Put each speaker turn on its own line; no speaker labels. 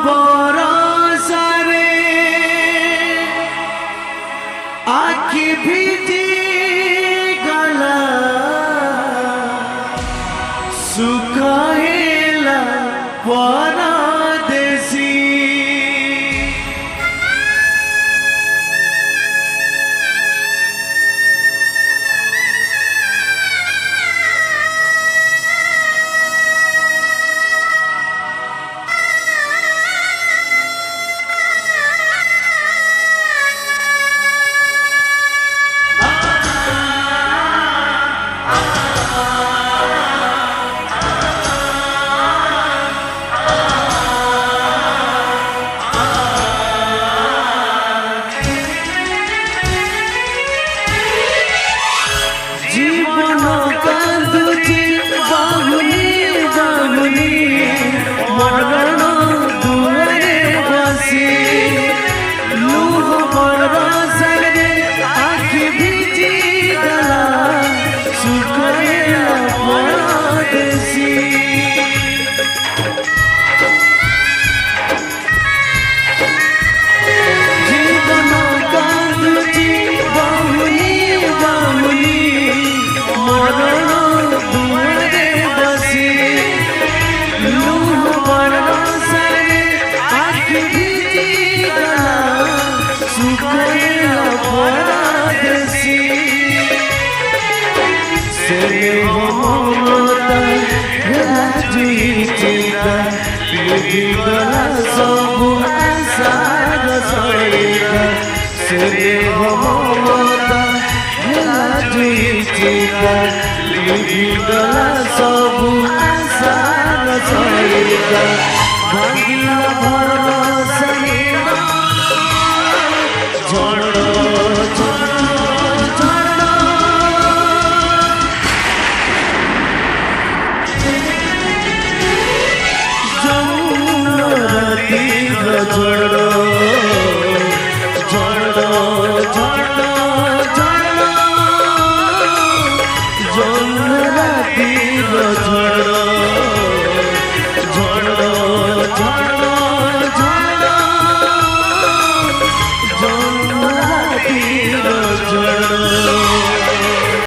बरसारे आखि भीजी गला सुखाएला परदेसी जीवन कांदुची बाहुली बाहुली मरण दुआरे बसी लुह बरसारे आखि भीजी गला सुखाएला परदेसी जीवन कांदुची बाहुली बाहुली मरण दुआरे बसी लुह बरसारे आखि भीजी गला सुखाएला परदेसी स्नेह ममता हेला जुईचिता लिखि गला सबु आशार सरिता स्नेह ममता हेला जुईचिता लिखि गला सबु आशार सरिता भागिला भरसा झड़ झड़